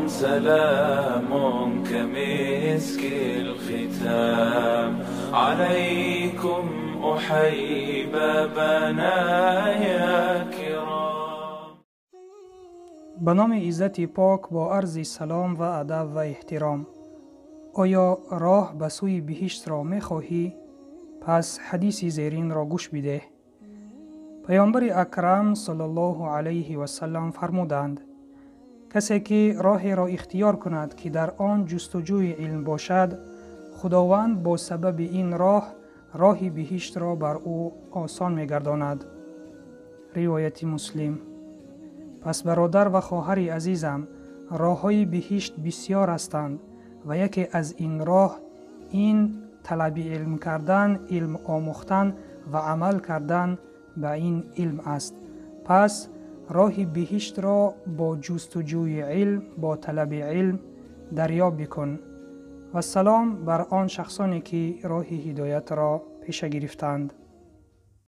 سلام كمسك الختام عليكم أحبابنا يا كرام. به نام عزت پاک با عرض سلام و ادب و احترام. آیا راه به سوی بهشت را می خواهی؟ پس حدیث زیرین را گوش بده. پیامبر اکرم صلی الله علیه و سلم فرمودند: کسی که راهی را اختیار کند که در آن جستجوی علم باشد، خداوند با سبب این راه بهشت را بر او آسان می گرداند. روایت مسلم. پس برادر و خواهر عزیزم، راه‌های بهشت بسیار هستند و یکی از این راه این طلب علم کردن، علم آموختن و عمل کردن به این علم است. پس راه بهشت را با جستجوی علم، با طلب علم دریاب بکن. و سلام بر آن شخصانی که راه هدایت را پیش گرفتند.